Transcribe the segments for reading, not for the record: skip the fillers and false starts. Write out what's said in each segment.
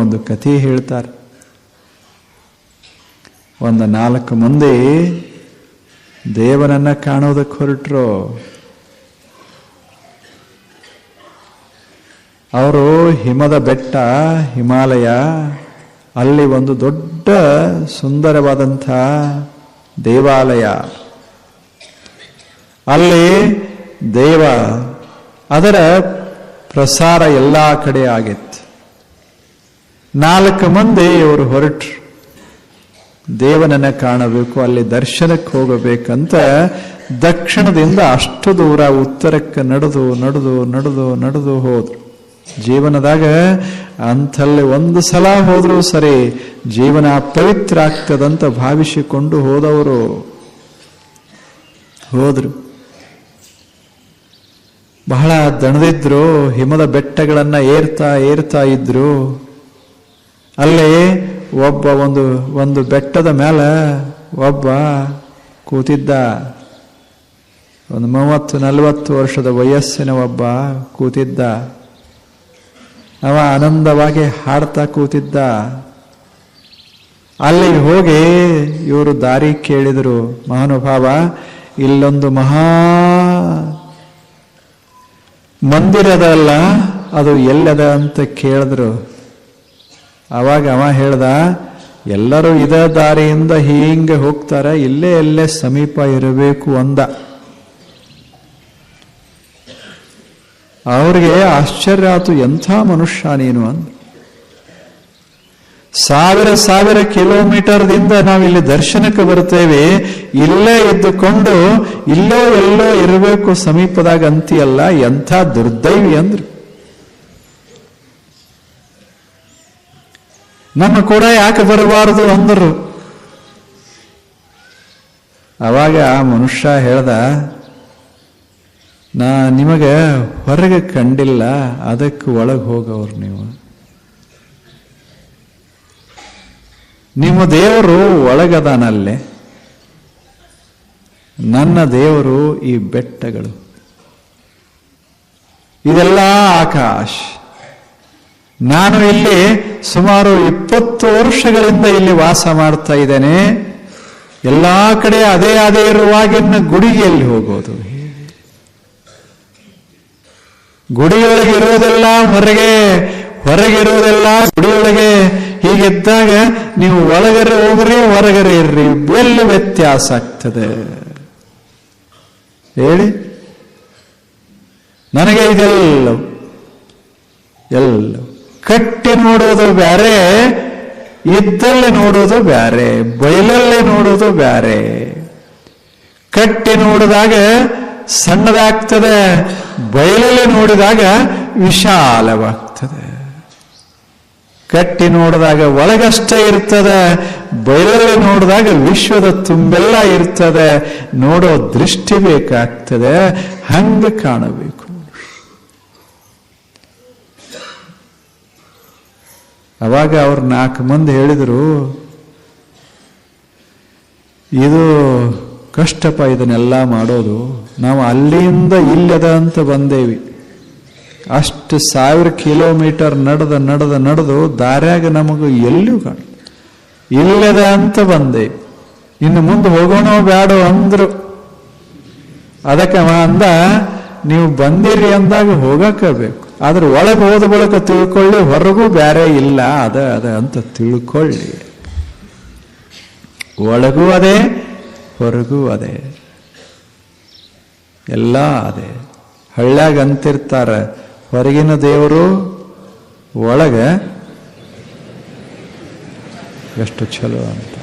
ಒಂದು ಕಥೆ ಹೇಳ್ತಾರೆ. ಒಂದು 4 ಮಂದಿ ದೇವನನ್ನ ಕಾಣೋದಕ್ಕೆ ಹೊರಟರು. ಅವರು ಹಿಮದ ಬೆಟ್ಟ, ಹಿಮಾಲಯ, ಅಲ್ಲಿ ಒಂದು ದೊಡ್ಡ ಸುಂದರವಾದಂಥ ದೇವಾಲಯ, ಅಲ್ಲಿ ದೇವ, ಅದರ ಪ್ರಸಾರ ಎಲ್ಲ ಕಡೆ ಆಗಿತ್ತು. 4 ಮಂದಿ ಇವರು ಹೊರಟರು. ದೇವನನ್ನ ಕಾಣಬೇಕು, ಅಲ್ಲಿ ದರ್ಶನಕ್ಕೆ ಹೋಗಬೇಕಂತ ದಕ್ಷಿಣದಿಂದ ಅಷ್ಟು ದೂರ ಉತ್ತರಕ್ಕೆ ನಡೆದು ನಡೆದು ನಡೆದು ನಡೆದು ಹೋದ್ರು. ಜೀವನದಾಗ ಅಂಥಲ್ಲಿ ಒಂದು ಸಲ ಹೋದ್ರು ಸರಿ, ಜೀವನ ಪವಿತ್ರ ಆಗ್ತದಂತ ಭಾವಿಸಿಕೊಂಡು ಹೋದವರು ಹೋದ್ರು. ಬಹಳ ದಣದಿದ್ರು, ಹಿಮದ ಬೆಟ್ಟಗಳನ್ನ ಏರ್ತಾ ಏರ್ತಾ ಇದ್ರು. ಅಲ್ಲೇ ಒಬ್ಬ ಒಂದು ಬೆಟ್ಟದ ಮೇಲೆ ಒಬ್ಬ ಕೂತಿದ್ದ. ಒಂದು 30-40 ವರ್ಷದ ವಯಸ್ಸಿನ ಒಬ್ಬ ಕೂತಿದ್ದ. ಅವ ಆನಂದವಾಗಿ ಹಾಡ್ತಾ ಕೂತಿದ್ದ. ಅಲ್ಲಿಗೆ ಹೋಗಿ ಇವರು ದಾರಿ ಕೇಳಿದರು. ಮಹಾನುಭಾವ, ಇಲ್ಲೊಂದು ಮಹಾ ಮಂದಿರದಲ್ಲ, ಅದು ಎಲ್ಲದ ಅಂತ ಕೇಳಿದ್ರು. ಅವಾಗ ಅವ ಹೇಳ್ದ, ಎಲ್ಲರೂ ಇದೇ ದಾರಿಯಿಂದ ಹೀಗೆ ಹೋಗ್ತಾರೆ, ಇಲ್ಲೇ ಎಲ್ಲೇ ಸಮೀಪ ಇರಬೇಕು ಅಂದ. ಅವ್ರಿಗೆ ಆಶ್ಚರ್ಯ ಆಯ್ತು, ಎಂಥ ಮನುಷ್ಯ ನೀನು ಅಂದ. 1000 ಕಿಲೋಮೀಟರ್ದಿಂದ ನಾವಿಲ್ಲಿ ದರ್ಶನಕ್ಕೆ ಬರ್ತೇವೆ, ಇಲ್ಲೇ ಇದ್ದುಕೊಂಡು ಇಲ್ಲೋ ಎಲ್ಲೋ ಇರಬೇಕು ಸಮೀಪದಾಗ ಅಂತೀಯಲ್ಲ, ಎಂಥ ದುರ್ದೈವಿ ಅಂದ್ರು. ನಮ್ಮ ಕೂಡ ಯಾಕೆ ಬರಬಾರದು ಅಂದರು. ಅವಾಗ ಆ ಮನುಷ್ಯ ಹೇಳ್ದ, ನಾ ನಿಮಗೆ ಹೊರಗೆ ಕಂಡಿಲ್ಲ, ಅದಕ್ಕೆ ಒಳಗೆ ಹೋಗವ್ರು ನೀವು. ನಿಮ್ಮ ದೇವರು ಒಳಗದಾನಲ್ಲೇ, ನನ್ನ ದೇವರು ಈ ಬೆಟ್ಟಗಳು, ಇದೆಲ್ಲ ಆಕಾಶ. ನಾನು ಇಲ್ಲಿ ಸುಮಾರು 20 ವರ್ಷಗಳಿಂದ ಇಲ್ಲಿ ವಾಸ ಮಾಡ್ತಾ ಇದ್ದೇನೆ. ಎಲ್ಲಾ ಕಡೆ ಅದೇ ಇರುವಾಗ ಇನ್ನು ಗುಡಿಗೆ ಎಲ್ಲಿ ಹೋಗೋದು? ಗುಡಿಯೊಳಗೆ ಇರೋದೆಲ್ಲ ಹೊರಗಿರೋದೆಲ್ಲ ಗುಡಿಯೊಳಗೆ. ಹೀಗಿದ್ದಾಗ ನೀವು ಒಳಗರೆ ಹೋಗ್ರಿ, ಹೊರಗರೆ ಇರ್ರಿ, ಎಲ್ಲಿ ವ್ಯತ್ಯಾಸ ಆಗ್ತದೆ ಹೇಳಿ? ನನಗೆ ಇದೆಲ್ಲ ಕಟ್ಟಿ ನೋಡೋದು ಬ್ಯಾರೆ, ಇದ್ದಲ್ಲಿ ನೋಡೋದು ಬ್ಯಾರೆ, ಬಯಲಲ್ಲಿ ನೋಡೋದು ಬ್ಯಾರೆ. ಕಟ್ಟಿ ನೋಡಿದಾಗ ಸಣ್ಣದಾಗ್ತದೆ, ಬಯಲಲ್ಲಿ ನೋಡಿದಾಗ ವಿಶಾಲವಾಗ್ತದೆ. ಕಟ್ಟಿ ನೋಡಿದಾಗ ಒಳಗಷ್ಟೇ ಇರ್ತದೆ, ಬಯಲಲ್ಲಿ ನೋಡಿದಾಗ ವಿಶ್ವದ ತುಂಬೆಲ್ಲ ಇರ್ತದೆ. ನೋಡೋ ದೃಷ್ಟಿ ಬೇಕಾಗ್ತದೆ, ಹಂಗೆ ಕಾಣಬೇಕು. ಅವಾಗ ಅವ್ರು 4 ಮಂದಿ ಹೇಳಿದರು, ಇದು ಕಷ್ಟಪ ಇದನ್ನೆಲ್ಲ ಮಾಡೋದು. ನಾವು ಅಲ್ಲಿಂದ ಇಲ್ಲದ ಅಂತ ಬಂದೇವಿ. ಅಷ್ಟು 1000 ಕಿಲೋಮೀಟರ್ ನಡೆದು ದಾರ್ಯಾಗ ನಮಗೂ ಎಲ್ಲಿಯೂ ಕಾಣ ಇಲ್ಲದ ಅಂತ ಬಂದೇವಿ. ಇನ್ನು ಮುಂದೆ ಹೋಗೋಣ ಬೇಡ ಅಂದ್ರು. ಅದಕ್ಕೆ ಅಂದ, ನೀವು ಬಂದಿರಿ ಅಂದಾಗ ಹೋಗಬೇಕು, ಆದ್ರೆ ಒಳಗೆ ಹೋದ ಬಳಿಕ ತಿಳ್ಕೊಳ್ಳಿ, ಹೊರಗೂ ಬೇರೆ ಇಲ್ಲ, ಅದ ಅಂತ ತಿಳ್ಕೊಳ್ಳಿ. ಒಳಗೂ ಅದೇ, ಹೊರಗೂ ಅದೇ, ಎಲ್ಲ ಅದೇ. ಹಳ್ಳ್ಯಾಗ ಅಂತಿರ್ತಾರ, ಹೊರಗಿನ ದೇವರು ಒಳಗ ಎಷ್ಟು ಚಲೋ ಅಂತ.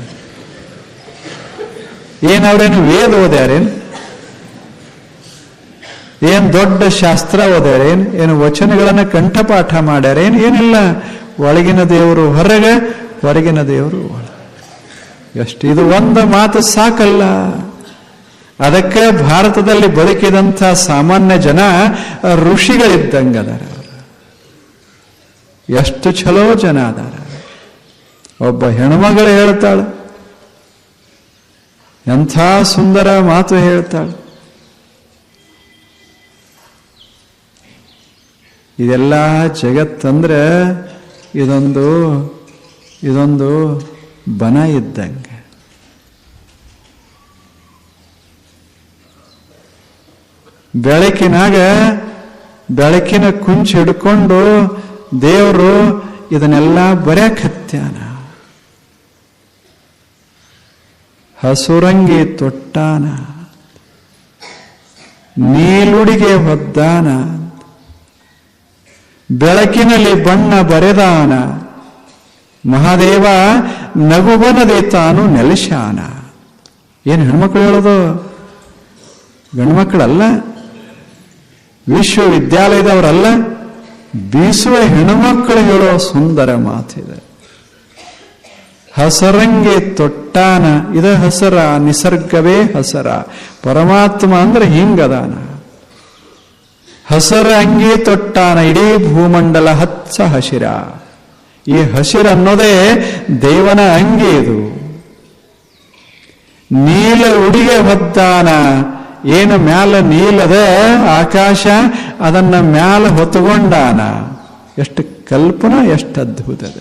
ಏನವ್ರೇನು ವೇದ ಓದ್ಯಾರೇನು? ಏನ್ ದೊಡ್ಡ ಶಾಸ್ತ್ರ ಓದ್ಯಾರೇನ್? ಏನು ವಚನಗಳನ್ನ ಕಂಠಪಾಠ ಮಾಡ್ಯಾರೇನ್? ಏನಿಲ್ಲ. ಒಳಗಿನ ದೇವರು ಹೊರಗೆ, ಹೊರಗಿನ ದೇವರು ಒಳಗೆ. ಎಷ್ಟು ಇದು ಒಂದು ಮಾತು ಸಾಕಲ್ಲ. ಅದಕ್ಕೆ ಭಾರತದಲ್ಲಿ ಬದುಕಿದಂಥ ಸಾಮಾನ್ಯ ಜನ ಋಷಿಗಳಿದ್ದಂಗದಾರ. ಎಷ್ಟು ಚಲೋ ಜನ ಅದಾರ. ಒಬ್ಬ ಹೆಣ್ಮಗಳು ಹೇಳ್ತಾಳೆ, ಎಂಥ ಸುಂದರ ಮಾತು ಹೇಳ್ತಾಳೆ. ಇದೆಲ್ಲ ಜಗತ್ತಂದ್ರೆ ಇದೊಂದು ಬನ ಇದ್ದಂಗೆ. ಬೆಳಕಿನ ಕುಂಚು ಹಿಡ್ಕೊಂಡು ದೇವರು ಇದನ್ನೆಲ್ಲ ಬರೆಯಕತ್ಯಾನ. ಹಸುರಂಗಿ ತೊಟ್ಟಾನ, ನೀಲುಡಿಗೆ ಹೊದ್ದಾನ, ಬೆಳಕಿನಲ್ಲಿ ಬಣ್ಣ ಬರೆದಾನ, ಮಹಾದೇವ ನಗುವನದೆ ತಾನು ನೆಲೆಶಾನ. ಏನು ಹೆಣ್ಮಕ್ಳು ಹೇಳೋದು? ಗಂಡ್ಮಕ್ಳಲ್ಲ, ವಿಶ್ವವಿದ್ಯಾಲಯದವರಲ್ಲ, ಬೀಸುವ ಹೆಣ್ಣುಮಕ್ಕಳು ಹೇಳೋ ಸುಂದರ ಮಾತಿದೆ. ಹಸರಂಗಿ ತೊಟ್ಟಾನ, ಇದ ಹಸರ, ನಿಸರ್ಗವೇ ಹಸರ. ಪರಮಾತ್ಮ ಅಂದ್ರೆ ಹಿಂಗದಾನ. ಹಸರ ಅಂಗಿ ತೊಟ್ಟಾನ, ಇಡೀ ಭೂಮಂಡಲ ಹಚ್ಚ ಹಸಿರ. ಈ ಹಸಿರ ಅನ್ನೋದೇ ದೇವನ ಅಂಗಿ. ಇದು ನೀಲ ಉಡಿಗೆ ಹೊದ್ದಾನ, ಏನು ಮ್ಯಾಲ ನೀಲದ ಆಕಾಶ, ಅದನ್ನ ಮ್ಯಾಲ ಹೊತ್ತುಕೊಂಡಾನ. ಎಷ್ಟು ಕಲ್ಪನಾ, ಎಷ್ಟು ಅದ್ಭುತದ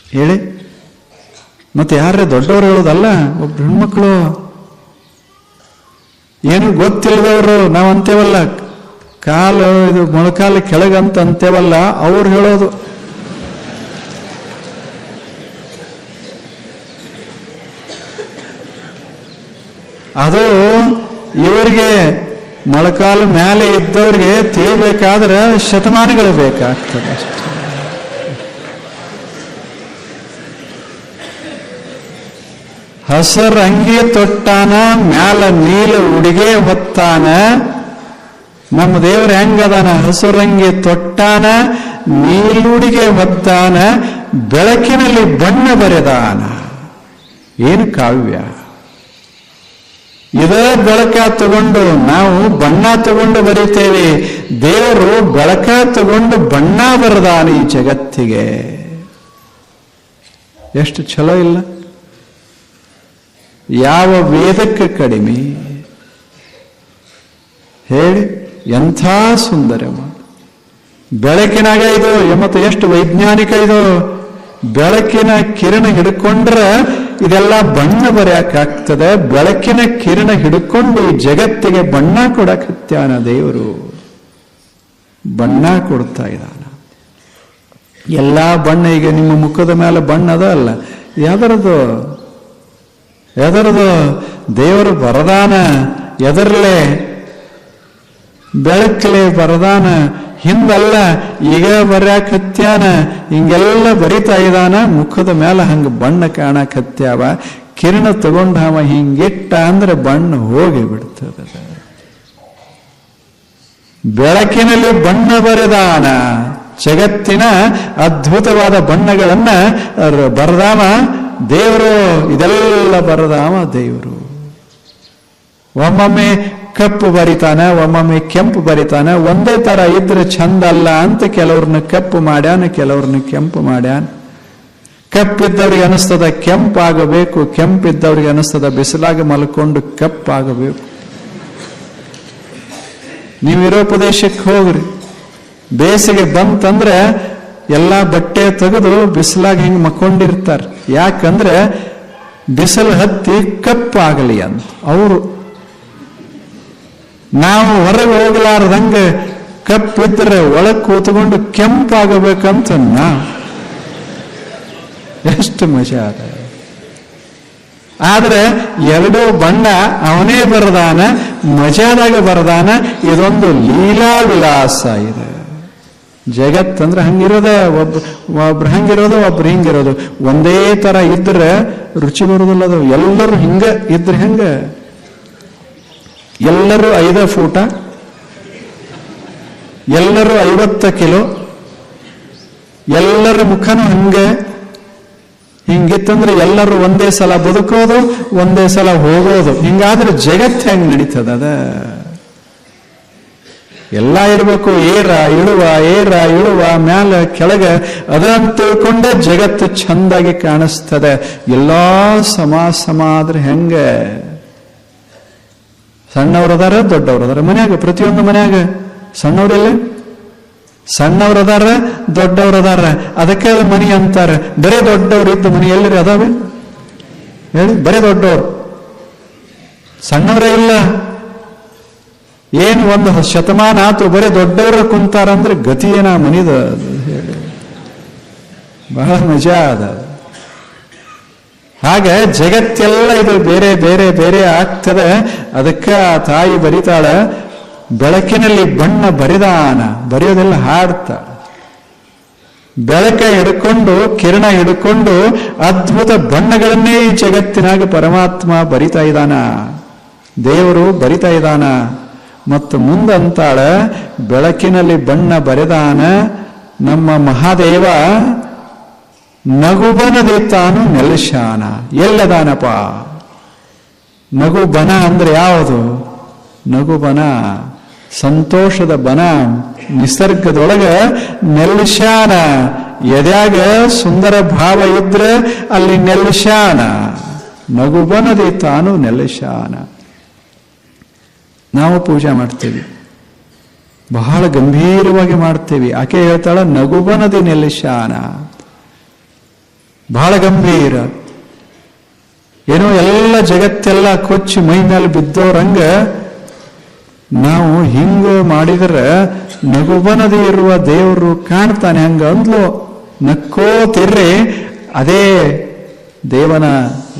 ಹೇಳಿ. ಮತ್ತೆ ಯಾರೇ ದೊಡ್ಡವರು ಹೇಳೋದಲ್ಲ, ಒಬ್ರು ಹೆಣ್ಮಕ್ಳು ಏನು ಗೊತ್ತಿಲ್ಲದವರು ನಾವಂತೇವಲ್ಲ, ಕಾಲು ಇದು ಮೊಳಕಾಲ ಕೆಳಗಂತ ಅಂತೇವಲ್ಲ, ಅವ್ರು ಹೇಳೋದು. ಅದು ಇವರಿಗೆ ಮೊಳಕಾಲು ಮೇಲೆ ಇದ್ದವ್ರಿಗೆ ತಿಳಿಬೇಕಾದ್ರೆ ಶತಮಾನಗಳು ಬೇಕಾಗ್ತದೆ ಅಷ್ಟೇ. ಹಸರ ಅಂಗಿ ತೊಟ್ಟಾನ, ಮ್ಯಾಲ ನೀಲ ಉಡಿಗೆ ಹೊತ್ತಾನ. ನಮ್ಮ ದೇವರು ಹೆಂಗದಾನ? ಹಸುರಂಗಿ ತೊಟ್ಟಾನ, ನೀಲುಡಿಗೆ ಹೊತ್ತಾನ, ಬೆಳಕಿನಲ್ಲಿ ಬಣ್ಣ ಬರೆದಾನ. ಏನು ಕಾವ್ಯ! ಇದೇ ಬೆಳಕ ತಗೊಂಡು ನಾವು ಬಣ್ಣ ತಗೊಂಡು ಬರೀತೇವೆ. ದೇವರು ಬೆಳಕ ತಗೊಂಡು ಬಣ್ಣ ಬರೆದಾನ ಈ ಜಗತ್ತಿಗೆ. ಎಷ್ಟು ಚಲೋ ಇಲ್ಲ? ಯಾವ ವೇದಕ್ಕೆ ಕಡಿಮೆ ಹೇಳಿ? ಎಂಥ ಸುಂದರ ಬೆಳಕಿನಾಗ ಇದು. ಮತ್ತು ಎಷ್ಟು ವೈಜ್ಞಾನಿಕ ಇದು! ಬೆಳಕಿನ ಕಿರಣ ಹಿಡ್ಕೊಂಡ್ರೆ ಇದೆಲ್ಲ ಬಣ್ಣ ಬರೆಯಕ್ಕಾಗ್ತದೆ. ಬೆಳಕಿನ ಕಿರಣ ಹಿಡ್ಕೊಂಡು ಈ ಜಗತ್ತಿಗೆ ಬಣ್ಣ ಕೊಡಕತ್ಯಾನ ದೇವರು. ಬಣ್ಣ ಕೊಡ್ತಾ ಇದ್ದಾನ. ಎಲ್ಲಾ ಬಣ್ಣ ಈಗ ನಿಮ್ಮ ಮುಖದ ಮೇಲೆ ಬಣ್ಣ ಅದ ಅಲ್ಲ, ಎದರದು ದೇವರು ಬರದಾನ. ಎದರ್ಲೆ? ಬೆಳಕಲೆ ಬರದಾನ. ಹಿಂದಲ್ಲ, ಈಗ ಬರ್ಯಾಕತ್ಯಾನ. ಹಿಂಗೆಲ್ಲ ಬರಿತಾ ಇದ್ದಾನ. ಮುಖದ ಮೇಲೆ ಹಂಗ ಬಣ್ಣ ಕಾಣಕತ್ಯಾವ. ಕಿರಣ ತಗೊಂಡವ ಹಿಂಗಿಟ್ಟ ಅಂದ್ರೆ ಬಣ್ಣ ಹೋಗಿ ಬಿಡ್ತದ. ಬೆಳಕಿನಲ್ಲಿ ಬಣ್ಣ ಬರೆದಾನ. ಜಗತ್ತಿನ ಅದ್ಭುತವಾದ ಬಣ್ಣಗಳನ್ನ ಬರದಾಮ ದೇವರು. ಇದೆಲ್ಲ ಬರದಾಮ ದೇವರು. ಒಮ್ಮೊಮ್ಮೆ ಕಪ್ಪು ಬರಿತಾನ, ಒಮ್ಮೊಮ್ಮೆ ಕೆಂಪು ಬರಿತಾನ. ಒಂದೇ ತರ ಇದ್ರೆ ಚಂದ ಅಲ್ಲ ಅಂತ ಕೆಲವ್ರನ್ನ ಕಪ್ಪು ಮಾಡ್ಯಾನ, ಕೆಲವ್ರನ್ನ ಕೆಂಪು ಮಾಡ್ಯಾನ. ಕಪ್ಪಿದ್ದವ್ರಿಗೆ ಅನಿಸ್ತದ ಕೆಂಪಾಗಬೇಕು, ಕೆಂಪಿದ್ದವ್ರಿಗೆ ಅನಿಸ್ತದ ಬಿಸಿಲಾಗ ಮಲ್ಕೊಂಡು ಕಪ್ಪಾಗಬೇಕು. ನೀವಿರೋ ಪ್ರದೇಶಕ್ಕೆ ಹೋಗ್ರಿ, ಬೇಸಿಗೆ ಬಂತಂದ್ರೆ ಎಲ್ಲ ಬಟ್ಟೆ ತೆಗೆದು ಬಿಸಿಲಾಗ ಹಿಂಗೆ ಮಕ್ಕೊಂಡಿರ್ತಾರೆ. ಯಾಕಂದ್ರೆ ಬಿಸಿಲು ಹತ್ತಿ ಕಪ್ಪಾಗಲಿ ಅಂತ ಅವರು. ನಾವು ಹೊರಗೆ ಹೋಗಲಾರ್ದಂಗೆ ಕಪ್ಪಿದ್ರೆ ಒಳಗೆ ಕೂತ್ಕೊಂಡು ಕೆಂಪಾಗಬೇಕಂತ ಎಷ್ಟು ಮಜಾ ಅದ. ಆದ್ರೆ ಎರಡೂ ಬಣ್ಣ ಅವನೇ ಬರದಾನ, ಮಜಾದಾಗ ಬರದಾನ. ಇದೊಂದು ಲೀಲಾ ವಿಲಾಸ ಇದೆ. ಜಗತ್ತಂದ್ರೆ ಹಂಗಿರೋದ, ಒಬ್ರು ಹಂಗಿರೋದು, ಒಬ್ರು ಹಿಂಗಿರೋದು. ಒಂದೇ ತರ ಇದ್ರೆ ರುಚಿ ಬರೋದಿಲ್ಲ. ಅದು ಎಲ್ಲರೂ ಹಿಂಗ ಇದ್ರೆ ಹೆಂಗ? ಎಲ್ಲರೂ 5 ಫೂಟ, ಎಲ್ಲರೂ 50 ಕಿಲೋ, ಎಲ್ಲರ ಮುಖನೂ ಹಿಂಗಿತ್ತಂದ್ರೆ ಎಲ್ಲರೂ ಒಂದೇ ಸಲ ಬದುಕೋದು, ಒಂದೇ ಸಲ ಹೋಗೋದು. ಹಿಂಗಾದ್ರೆ ಜಗತ್ತು ಹೆಂಗ್ ನಡೀತದ? ಎಲ್ಲ ಇರ್ಬೇಕು. ಏರ ಇಳುವ ಮ್ಯಾಲ ಕೆಳಗ ಅದನ್ನ ತಿಳ್ಕೊಂಡೆ ಜಗತ್ತು ಚಂದಾಗಿ ಕಾಣಿಸ್ತದೆ. ಎಲ್ಲಾ ಸಮ ಆದ್ರೆ ಹೆಂಗ? ಸಣ್ಣವ್ರದಾರ, ದೊಡ್ಡವ್ರದಾರ. ಮನ್ಯಾಗ ಪ್ರತಿಯೊಂದು ಮನ್ಯಾಗ ಸಣ್ಣವ್ರೆಲ್ಲ ಸಣ್ಣವ್ರದಾರ ದೊಡ್ಡವ್ರದಾರ, ಅದಕ್ಕೆ ಅದು ಮನಿ ಅಂತಾರೆ. ಬರೇ ದೊಡ್ಡವ್ರು ಇದ್ದ ಮನಿ ಎಲ್ಲರಿ ಅದಾವೆ ಹೇಳಿ? ಬರೇ ದೊಡ್ಡವ್ರು, ಸಣ್ಣವರೇ ಇಲ್ಲ. ಏನು ಒಂದು ಶತಮಾನ ಆತು ಬರೇ ದೊಡ್ಡವ್ರ ಕುಂತಾರಂದ್ರೆ ಗತಿ ಏನ ಮನಿದ ಹೇಳಿ? ಬಹಳ ಮಜಾ ಅದ. ಹಾಗೆ ಜಗತ್ತೆಲ್ಲ ಇದು ಬೇರೆ ಬೇರೆ ಬೇರೆ ಆಗ್ತದೆ. ಅದಕ್ಕೆ ಆ ತಾಯಿ ಬರಿತಾಳ, ಬೆಳಕಿನಲ್ಲಿ ಬಣ್ಣ ಬರಿದಾನ, ಬರೆಯೋದೆಲ್ಲ ಹಾಡ್ತಾಳ. ಬೆಳಕ ಹಿಡ್ಕೊಂಡು ಕಿರಣ ಹಿಡ್ಕೊಂಡು ಅದ್ಭುತ ಬಣ್ಣಗಳನ್ನೇ ಈ ಜಗತ್ತಿನಾಗ ಪರಮಾತ್ಮ ಬರಿತಾ ಇದ್ದಾನ, ದೇವರು ಬರಿತಾ ಇದ್ದಾನ. ಮತ್ತು ಮುಂದಂತಾಳ, ಬೆಳಕಿನಲ್ಲಿ ಬಣ್ಣ ಬರೆದಾನ ನಮ್ಮ ಮಹಾದೇವ, ನಗುಬನದಿ ತಾನು ನೆಲೆಶಾನ. ಎಲ್ಲದಾನಪ್ಪ ನಗುಬನ ಅಂದ್ರೆ ಯಾವುದು? ನಗುಬನ, ಸಂತೋಷದ ಬನ, ನಿಸರ್ಗದೊಳಗ ನೆಲೆಶಾನ. ಎದ್ಯಾಗ ಸುಂದರ ಭಾವ ಇದ್ರೆ ಅಲ್ಲಿ ನೆಲೆಶಾನ. ನಗುಬನದಿ ತಾನು ನೆಲೆಶಾನ. ನಾವು ಪೂಜೆ ಮಾಡ್ತೇವೆ, ಬಹಳ ಗಂಭೀರವಾಗಿ ಮಾಡ್ತೇವೆ. ಆಕೆ ಹೇಳ್ತಾಳ ನಗುಬನದಿ ನೆಲೆಶಾನ, ಬಹಳ ಗಂಭೀರ. ಏನೋ ಎಲ್ಲ ಜಗತ್ತೆಲ್ಲ ಕೊಚ್ಚಿ ಮೈ ಮೇಲೆ ಬಿದ್ದೋರಂಗ ನಾವು ಹಿಂಗ ಮಾಡಿದ್ರೆ ನಗುಬನದಿ ಇರುವ ದೇವರು ಕಾಣ್ತಾನೆ. ಹಂಗ ಅಂದ್ಲು, ನಕ್ಕೋತಿರ್ರಿ, ಅದೇ ದೇವನ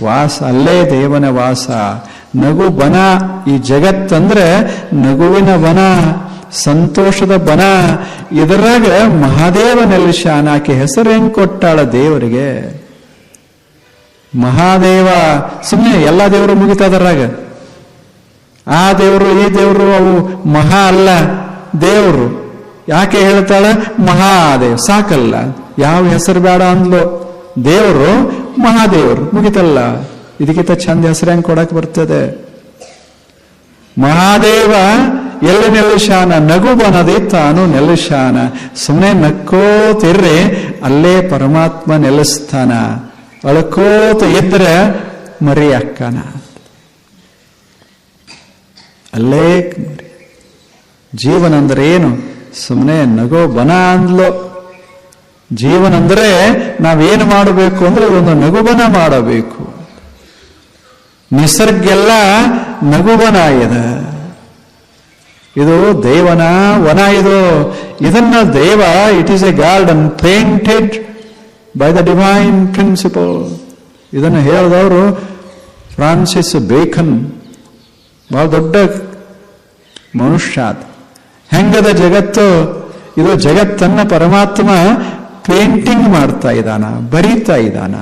ವಾಸ, ಅಲ್ಲೇ ದೇವನ ವಾಸ. ನಗು ಬನ, ಈ ಜಗತ್ತಂದ್ರೆ ನಗುವಿನ ಬನ, ಸಂತೋಷದ ಬನ. ಇದರಾಗ ಮಹಾದೇವ ನೆಲೆಶಾನ. ಆಕೆ ಹೆಸರು ಹೆಂಗ್ ಕೊಟ್ಟಾಳ ದೇವರಿಗೆ? ಮಹಾದೇವ. ಸುಮ್ಮನೆ ಎಲ್ಲ ದೇವರು ಮುಗಿತದರಾಗ, ಆ ದೇವರು ಈ ದೇವರು ಅವು ಮಹಾ ಅಲ್ಲ ದೇವರು. ಯಾಕೆ ಹೇಳ್ತಾಳ ಮಹಾದೇವ್? ಸಾಕಲ್ಲ, ಯಾವ ಹೆಸರು ಬೇಡ ಅಂದ್ಲು. ದೇವರು ಮಹಾದೇವರು ಮುಗಿತಲ್ಲ. ಇದಕ್ಕಿಂತ ಚಂದ ಹೆಸರು ಹೆಂಗ್ ಕೊಡಕ್ ಬರ್ತದೆ? ಮಹಾದೇವ ಎಲ್ಲಿ ನೆಲೆಶಾನ? ನಗುಬನದಿ ತಾನು ನೆಲೆಶಾನ. ಸುಮ್ಮನೆ ನಕ್ಕೋತಿರ್ರಿ, ಅಲ್ಲೇ ಪರಮಾತ್ಮ ನೆಲೆಸ್ತಾನ. ಅಳ್ಕೋತ ಇದ್ರೆ ಮರಿ ಅಕ್ಕನ, ಅಲ್ಲೇ ಮರಿ. ಜೀವನ ಅಂದ್ರೆ ಏನು? ಸುಮ್ಮನೆ ನಗೋ ಬನ ಅಂದ್ಲು. ಜೀವನ ಅಂದ್ರೆ ನಾವೇನು ಮಾಡಬೇಕು ಅಂದ್ರೆ ಒಂದು ನಗುಬನ ಮಾಡಬೇಕು. ನಿಸರ್ಗೆಲ್ಲ ನಗುಬನ ಇದೆ. ಇದು ದೇವನ ವನ. ಇದನ್ನ ದೇವ, it is a garden painted by the divine principle. ಇದನ್ನು ಹೇಳಿದವರು ಫ್ರಾನ್ಸಿಸ್ ಬೇಕನ್, ಬಹಳ ದೊಡ್ಡ ಮನುಷ್ಯ. ಹೆಂಗದ ಜಗತ್ತು? ಇದು ಜಗತ್ತನ್ನ ಪರಮಾತ್ಮ ಪೇಂಟಿಂಗ್ ಮಾಡ್ತಾ ಇದ್ದಾನ, ಬರೀತಾ ಇದ್ದಾನ.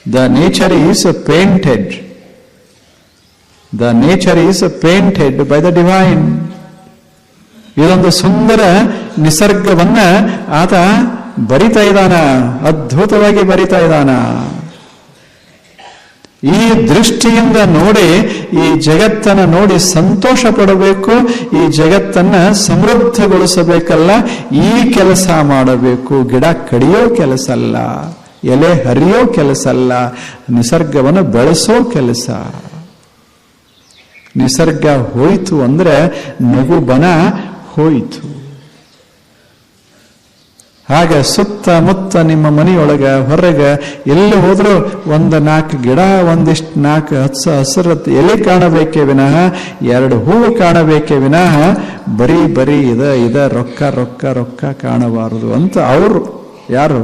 The nature is painted, the nature is painted by the divine. ಇದೊಂದು ಸುಂದರ ನಿಸರ್ಗವನ್ನ ಆತ ಬರಿತಾ ಇದ್ದಾನ, ಅದ್ಭುತವಾಗಿ ಬರಿತಾ ಇದ್ದಾನ. ಈ ದೃಷ್ಟಿಯಿಂದ ನೋಡಿ, ಈ ಜಗತ್ತನ್ನ ನೋಡಿ ಸಂತೋಷ ಪಡಬೇಕು. ಈ ಜಗತ್ತನ್ನ ಸಮೃದ್ಧಗೊಳಿಸಬೇಕಲ್ಲ, ಈ ಕೆಲಸ ಮಾಡಬೇಕು. ಗಿಡ ಕಡಿಯೋ ಕೆಲಸ ಅಲ್ಲ, ಎಲೆ ಹರಿಯೋ ಕೆಲಸ ಅಲ್ಲ, ನಿಸರ್ಗವನ್ನು ಬೆಳೆಸೋ ಕೆಲಸ. ನಿಸರ್ಗ ಹೋಯ್ತು ಅಂದ್ರೆ ನಗುಬನ ಹೋಯಿತು. ಹಾಗೆ ಸುತ್ತಮುತ್ತ ನಿಮ್ಮ ಮನೆಯೊಳಗ ಹೊರಗ ಎಲ್ಲಿ ಹೋದ್ರೂ ಒಂದು 4 ಗಿಡ, ಒಂದಿಷ್ಟು 4 ಹಸಿರು ಎಲೆ ಕಾಣಬೇಕೇ ವಿನಃ, 2 ಹೂವು ಕಾಣಬೇಕೇ ವಿನಃ ಬರೀ ಬರೀ ಇದ ರೊಕ್ಕ ರೊಕ್ಕ ರೊಕ್ಕ ಕಾಣಬಾರದು ಅಂತ ಅವರು ಯಾರು?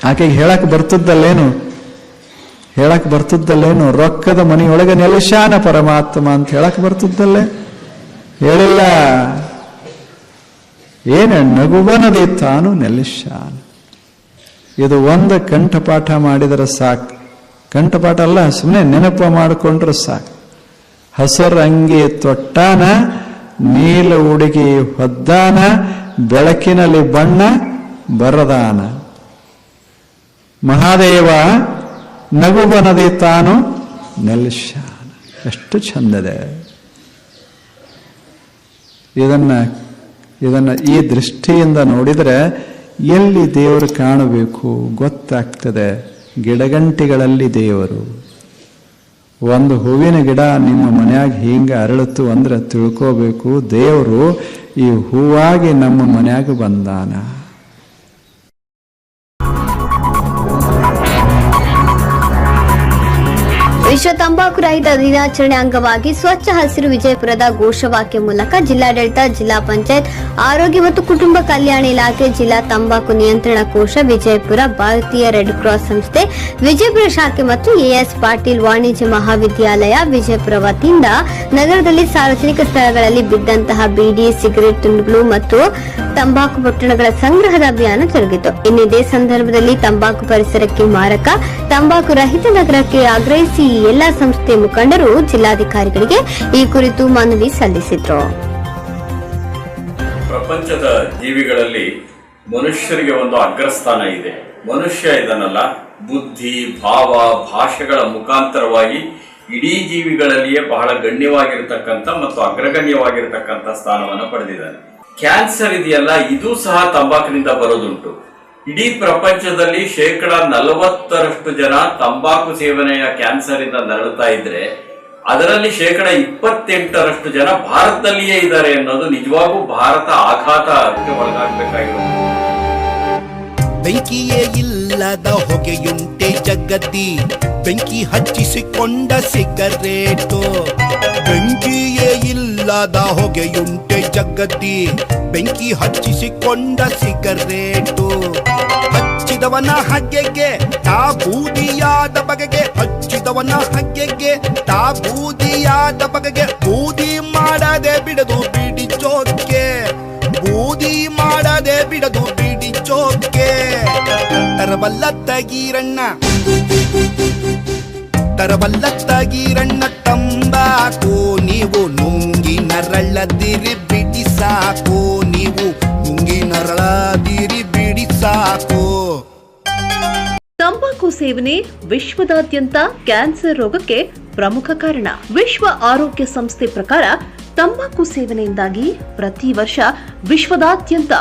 ಆಕೆಗೆ ಹೇಳಕ್ ಬರ್ತದ್ದಲ್ಲೇನು? ಹೇಳಕ್ ಬರ್ತದ್ದಲ್ಲೇನು? ರೊಕ್ಕದ ಮನೆಯೊಳಗೆ ನೆಲೆಶಾನ ಪರಮಾತ್ಮ ಅಂತ ಹೇಳಕ್ ಬರ್ತದ್ದಲ್ಲೇ? ಹೇಳಿಲ್ಲ. ಏನು? ನಗುಬನದಿ ತಾನು ನೆಲೆಶಾನ. ಇದು ಒಂದು ಕಂಠಪಾಠ ಮಾಡಿದರೆ ಸಾಕು. ಕಂಠಪಾಠ ಅಲ್ಲ, ಸುಮ್ಮನೆ ನೆನಪು ಮಾಡಿಕೊಂಡ್ರೆ ಸಾಕು. ಹಸರು ಅಂಗಿ ತೊಟ್ಟಾನ, ನೀಲ ಉಡುಗಿ ಹೊದ್ದಾನ, ಬೆಳಕಿನಲ್ಲಿ ಬಣ್ಣ ಬರದಾನ. ಮಹಾದೇವ ನಗುಬನದಿ ತಾನು ನೆಲೆಶಾನ. ಎಷ್ಟು ಚಂದದೆ! ಇದನ್ನ ಈ ದೃಷ್ಟಿಯಿಂದ ನೋಡಿದರೆ ಎಲ್ಲಿ ದೇವರು ಕಾಣಬೇಕು ಗೊತ್ತಾಗ್ತದೆ. ಗಿಡಗಂಟಿಗಳಲ್ಲಿ ದೇವರು, ಒಂದು ಹೂವಿನ ಗಿಡ ನಿಮ್ಮ ಮನ್ಯಾಗ ಹಿಂಗೆ ಅರಳಿತು ಅಂದ್ರೆ ತಿಳ್ಕೋಬೇಕು, ದೇವರು ಈ ಹೂವಾಗಿ ನಮ್ಮ ಮನ್ಯಾಗ ಬಂದಾನ. ವಿಶ್ವ ತಂಬಾಕು ರಹಿತ ದಿನಾಚರಣೆ ಅಂಗವಾಗಿ ಸ್ವಚ್ಛ ಹಸಿರು ವಿಜಯಪುರದ ಘೋಷವಾಕ್ಯ ಮೂಲಕ ಜಿಲ್ಲಾಡಳಿತ, ಜಿಲ್ಲಾ ಪಂಚಾಯತ್, ಆರೋಗ್ಯ ಮತ್ತು ಕುಟುಂಬ ಕಲ್ಯಾಣ ಇಲಾಖೆ, ಜಿಲ್ಲಾ ತಂಬಾಕು ನಿಯಂತ್ರಣ ಕೋಶ ವಿಜಯಪುರ, ಭಾರತೀಯ ರೆಡ್ ಕ್ರಾಸ್ ಸಂಸ್ಥೆ ವಿಜಯಪುರ ಶಾಖೆ ಮತ್ತು ಎಎಸ್ ಪಾಟೀಲ್ ವಾಣಿಜ್ಯ ಮಹಾವಿದ್ಯಾಲಯ ವಿಜಯಪುರ ವತಿಯಿಂದ ನಗರದಲ್ಲಿ ಸಾರ್ವಜನಿಕ ಸ್ಥಳಗಳಲ್ಲಿ ಬಿದ್ದಂತಹ ಬೀಡಿ, ಸಿಗರೆಟ್ ತುಂಡುಗಳು ಮತ್ತು ತಂಬಾಕು ಪೊಟ್ಟಣಗಳ ಸಂಗ್ರಹದ ಅಭಿಯಾನ ಜರುಗಿತು. ಇದೇ ಸಂದರ್ಭದಲ್ಲಿ ತಂಬಾಕು ಪರಿಸರಕ್ಕೆ ಮಾರಕ, ತಂಬಾಕು ರಹಿತ ನಗರಕ್ಕೆ ಆಗ್ರಹಿಸಿ ಎಲ್ಲಾ ಸಂಸ್ಥೆ ಮುಖಂಡರು ಜಿಲ್ಲಾಧಿಕಾರಿಗಳಿಗೆ ಈ ಕುರಿತು ಮನವಿ ಸಲ್ಲಿಸಿದ್ರು. ಪ್ರಪಂಚದ ಜೀವಿಗಳಲ್ಲಿ ಮನುಷ್ಯರಿಗೆ ಒಂದು ಅಗ್ರಸ್ಥಾನ ಇದೆ. ಮನುಷ್ಯ ಇದನ್ನಲ್ಲ, ಬುದ್ಧಿ, ಭಾವ, ಭಾಷೆಗಳ ಮುಖಾಂತರವಾಗಿ ಇಡೀ ಜೀವಿಗಳಲ್ಲಿಯೇ ಬಹಳ ಗಣ್ಯವಾಗಿರತಕ್ಕಂಥ ಮತ್ತು ಅಗ್ರಗಣ್ಯವಾಗಿರತಕ್ಕಂಥ ಸ್ಥಾನವನ್ನು ಪಡೆದಿದ್ದಾನೆ. ಕ್ಯಾನ್ಸರ್ ಇದೆಯಲ್ಲ, ಇದು ಸಹ ತಂಬಾಕಿನಿಂದ ಬರೋದುಂಟು. ಇಡೀ ಪ್ರಪಂಚದಲ್ಲಿ 40% ಜನ ತಂಬಾಕು ಸೇವನೆಯ ಕ್ಯಾನ್ಸರ್ ಇಂದ ನರಳುತ್ತಾ ಇದ್ರೆ ಅದರಲ್ಲಿ 28% ಜನ ಭಾರತದಲ್ಲಿಯೇ ಇದ್ದಾರೆ ಅನ್ನೋದು ನಿಜವಾಗೂ ಭಾರತ ಆಘಾತಕ್ಕೆ ಒಳಗಾಗಬೇಕಾಗಿರೋದು. ಬೆಂಕಿಯೇ ಇಲ್ಲದ ಹೊಗೆಯುಂಟೆ ಜಗತ್ತಿ, ಬೆಂಕಿ ಹಚ್ಚಿಸಿಕೊಂಡ ಸಿಗರೇಟು. ಬೆಂಕಿಯೇ ಇಲ್ಲದ ಹೊಗೆಯುಂಟೆ ಜಗತ್ತಿ, ಬೆಂಕಿ ಹಚ್ಚಿಸಿಕೊಂಡ ಸಿಗರೇಟು. ಹಚ್ಚಿದವನ ಹಗ್ಗೆಗೆ ತಾ ಬೂದಿಯಾದ ಬಗೆಗೆ, ಹಚ್ಚಿದವನ ಹಗ್ಗೆಗೆ ತಾ ಬೂದಿಯಾದ ಬಗೆಗೆ, ಬೂದಿ ಮಾಡದೆ ಬಿಡದು ಬಿಡಿ ಚೋಕೆ, ಬೂದಿ ಮಾಡದೆ ಬಿಡದು ಬಿಡಿ ಚೋಕೆ. ತರಬಲ್ಲ ತಗೀರಣ್ಣ, ತರಬಲ್ಲ ತಗೀರಣ್ಣ ತಂಬಾಕು, ನೀವು ನುಂಗಿ ನರಳದಿರಿ ಬಿಡಿ ಸಾಕು, ನೀವು ನುಂಗಿ ನರಳದಿರಿ ಬಿಡಿ ಸಾಕು. ತಂಬಾಕು ಸೇವನೆ ವಿಶ್ವದಾದ್ಯಂತ ಕ್ಯಾನ್ಸರ್ ರೋಗಕ್ಕೆ ಪ್ರಮುಖ ಕಾರಣ. ವಿಶ್ವ ಆರೋಗ್ಯ ಸಂಸ್ಥೆ ಪ್ರಕಾರ ತಂಬಾಕು ಸೇವನೆಯಿಂದಾಗಿ ಪ್ರತಿ ವರ್ಷ ವಿಶ್ವದಾದ್ಯಂತ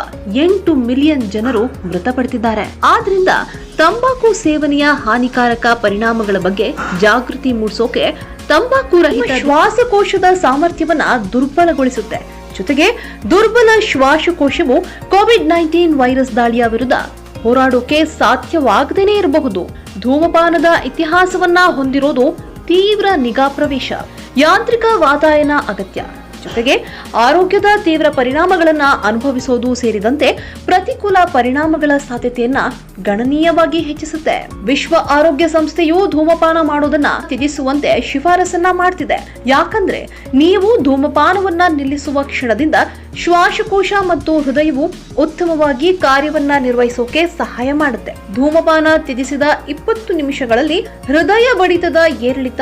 8 ಮಿಲಿಯನ್ ಜನರು ಮೃತಪಡುತ್ತಿದ್ದಾರೆ. ಆದ್ರಿಂದ ತಂಬಾಕು ಸೇವನೆಯ ಹಾನಿಕಾರಕ ಪರಿಣಾಮಗಳ ಬಗ್ಗೆ ಜಾಗೃತಿ ಮೂಡಿಸೋಕೆ ತಂಬಾಕು ರಹಿತ ಶ್ವಾಸಕೋಶದ ಸಾಮರ್ಥ್ಯವನ್ನ ದುರ್ಬಲಗೊಳಿಸುತ್ತೆ. ಜೊತೆಗೆ ದುರ್ಬಲ ಶ್ವಾಸಕೋಶವು ಕೋವಿಡ್-19 ವೈರಸ್ ದಾಳಿಯ ವಿರುದ್ಧ ಹೋರಾಡೋಕೆ ಸಾಧ್ಯವಾಗದೇನೆ ಇರಬಹುದು. ಧೂಮಪಾನದ ಇತಿಹಾಸವನ್ನ ಹೊಂದಿರೋದು ತೀವ್ರ ನಿಗಾ ಪ್ರವೇಶ, ಯಾಂತ್ರಿಕ ವಾತಾಯನ ಅಗತ್ಯ, ಜೊತೆಗೆ ಆರೋಗ್ಯದ ತೀವ್ರ ಪರಿಣಾಮಗಳನ್ನ ಅನುಭವಿಸೋದು ಸೇರಿದಂತೆ ಪ್ರತಿಕೂಲ ಪರಿಣಾಮಗಳ ಸಾಧ್ಯತೆಯನ್ನ ಗಣನೀಯವಾಗಿ ಹೆಚ್ಚಿಸುತ್ತೆ. ವಿಶ್ವ ಆರೋಗ್ಯ ಸಂಸ್ಥೆಯು ಧೂಮಪಾನ ಮಾಡೋದನ್ನ ತ್ಯಜಿಸುವಂತೆ ಶಿಫಾರಸನ್ನ ಮಾಡ್ತಿದೆ. ಯಾಕಂದ್ರೆ ನೀವು ಧೂಮಪಾನವನ್ನ ನಿಲ್ಲಿಸುವ ಕ್ಷಣದಿಂದ ಶ್ವಾಸಕೋಶ ಮತ್ತು ಹೃದಯವು ಉತ್ತಮವಾಗಿ ಕಾರ್ಯವನ್ನ ನಿರ್ವಹಿಸೋಕೆ ಸಹಾಯ ಮಾಡುತ್ತೆ. ಧೂಮಪಾನ ತ್ಯಜಿಸಿದ 20 ನಿಮಿಷಗಳಲ್ಲಿ ಹೃದಯ ಬಡಿತದ ಏರಿಳಿತ